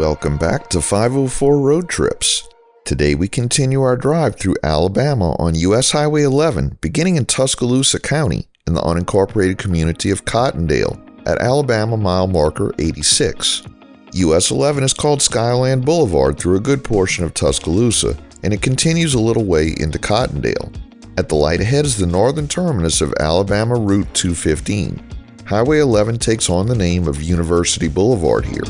Welcome back to 504 Road Trips. Today we continue our drive through Alabama on U.S. Highway 11, beginning in Tuscaloosa County in the unincorporated community of Cottondale at Alabama mile marker 86. U.S. 11 is called Skyland Boulevard through a good portion of Tuscaloosa, and it continues a little way into Cottondale. At the light ahead is the northern terminus of Alabama Route 215. Highway 11 takes on the name of University Boulevard here.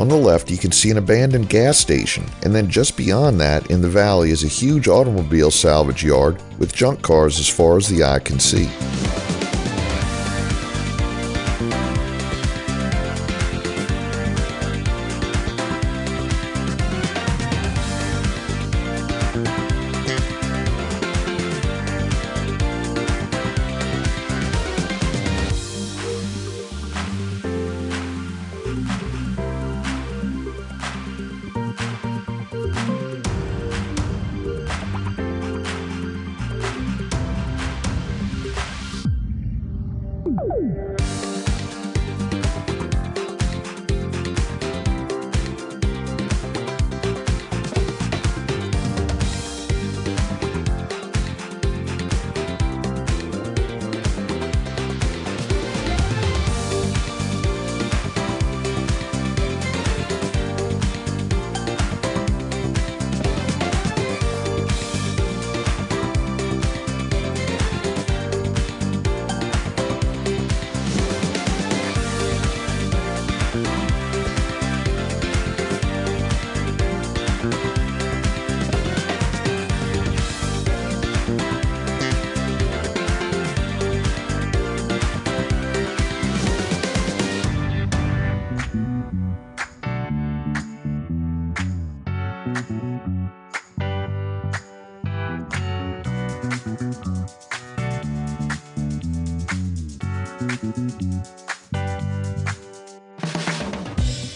On the left, you can see an abandoned gas station, and then just beyond that, in the valley, is a huge automobile salvage yard with junk cars as far as the eye can see.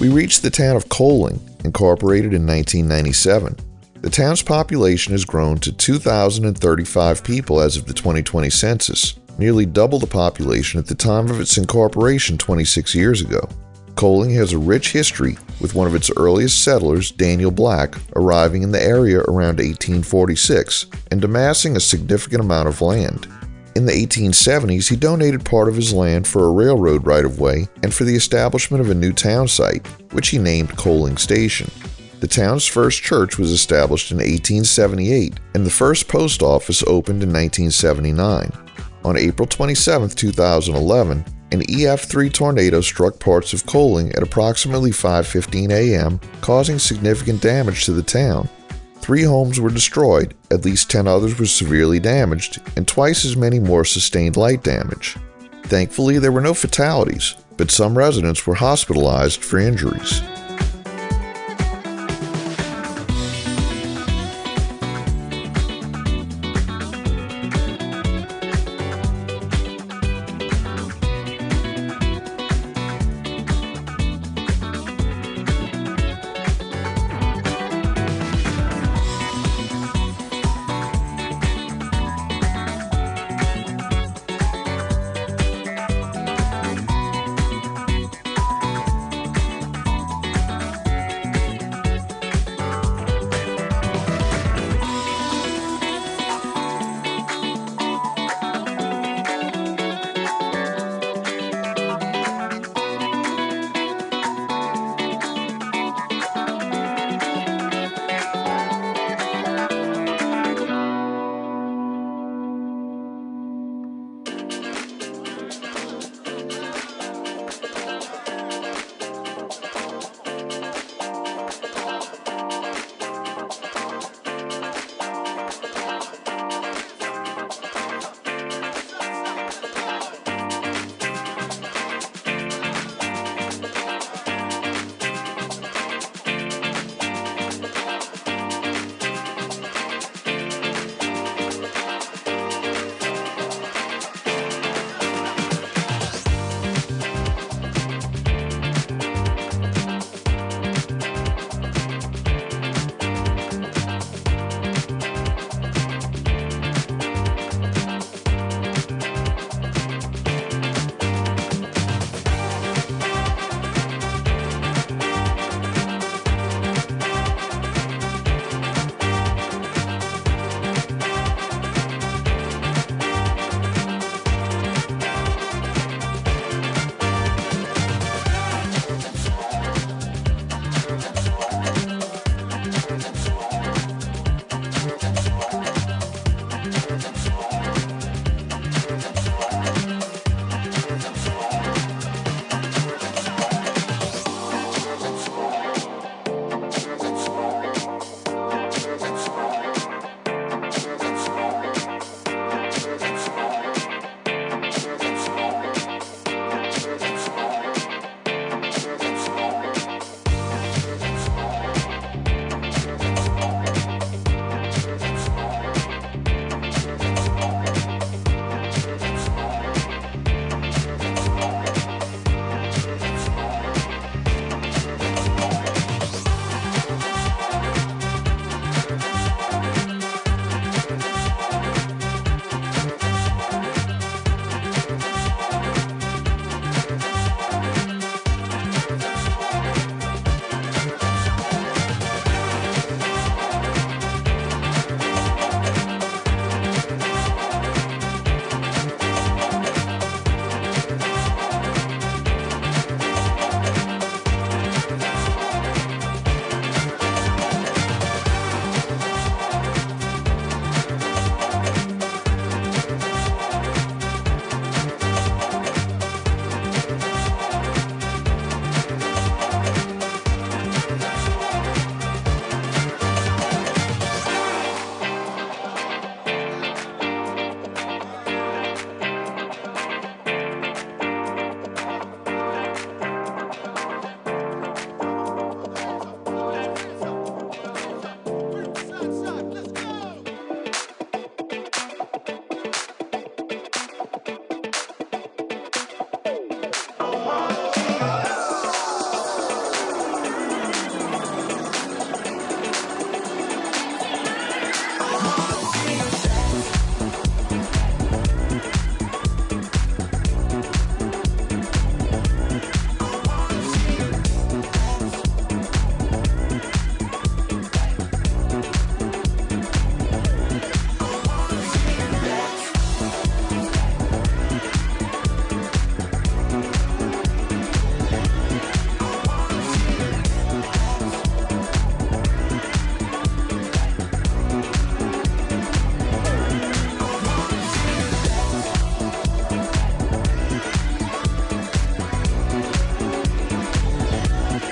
We reached the town of Coaling, incorporated in 1997. The town's population has grown to 2,035 people as of the 2020 census, nearly double the population at the time of its incorporation 26 years ago. Coaling has a rich history, with one of its earliest settlers, Daniel Black, arriving in the area around 1846 and amassing a significant amount of land. In the 1870s, he donated part of his land for a railroad right-of-way and for the establishment of a new town site, which he named Coaling Station. The The town's first church was established in 1878, and the first post office opened in 1979. On April 27, 2011, an EF3 tornado struck parts of Coaling at approximately 5:15 a.m., causing significant damage to the town. 3 homes were destroyed, at least 10 others were severely damaged, and twice as many more sustained light damage. Thankfully, there were no fatalities, but some residents were hospitalized for injuries.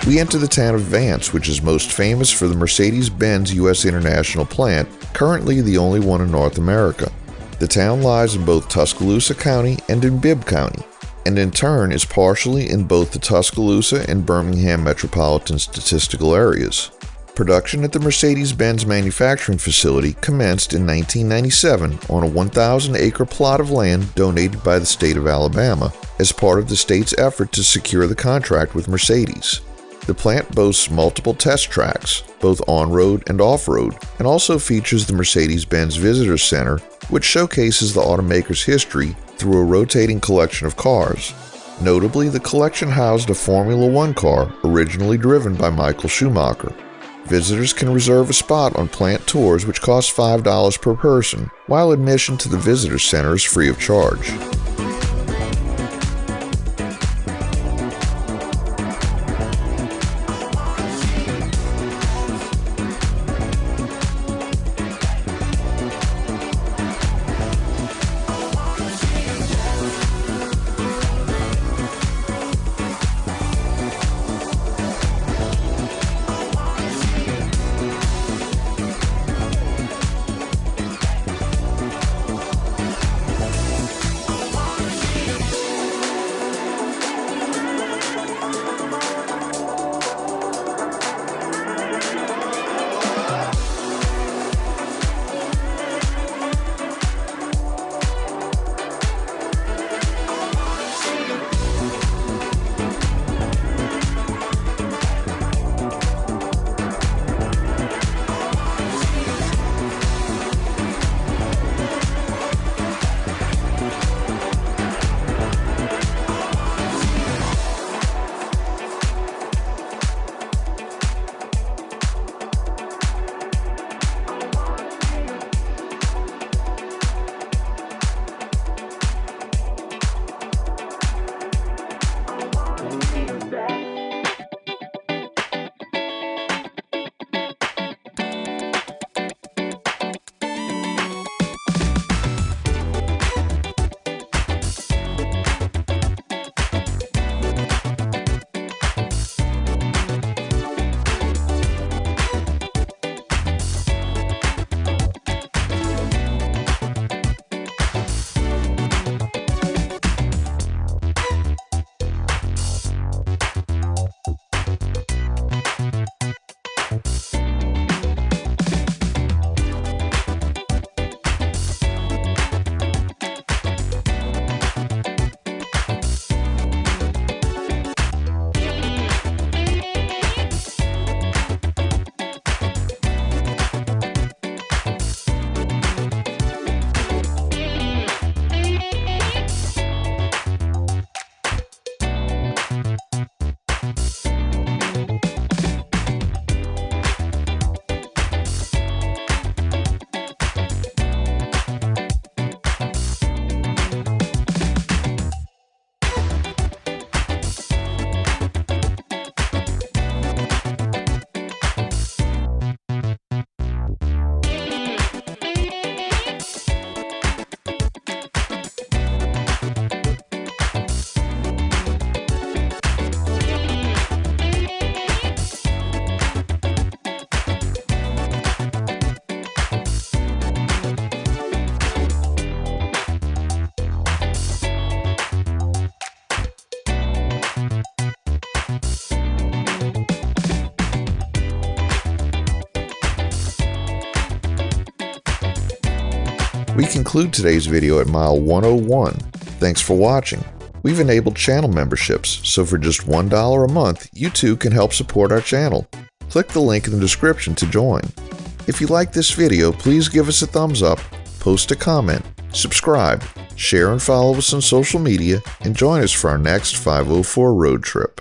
We enter the town of Vance, which is most famous for the Mercedes-Benz U.S. International plant, currently the only one in North America. The town lies in both Tuscaloosa County and in Bibb County, and in turn is partially in both the Tuscaloosa and Birmingham metropolitan statistical areas. Production at the Mercedes-Benz manufacturing facility commenced in 1997 on a 1,000-acre plot of land donated by the state of Alabama as part of the state's effort to secure the contract with Mercedes. The plant boasts multiple test tracks, both on-road and off-road, and also features the Mercedes-Benz Visitor Center, which showcases the automaker's history through a rotating collection of cars. Notably, the collection housed a Formula One car originally driven by Michael Schumacher. Visitors can reserve a spot on plant tours, which cost $5 per person, while admission to the Visitor Center is free of charge. We conclude today's video at mile 101. Thanks for watching. We've enabled channel memberships, so for just $1 a month, you too can help support our channel. Click the link in the description to join. If you like this video, please give us a thumbs up, post a comment, subscribe, share and follow us on social media, and join us for our next 504 road trip.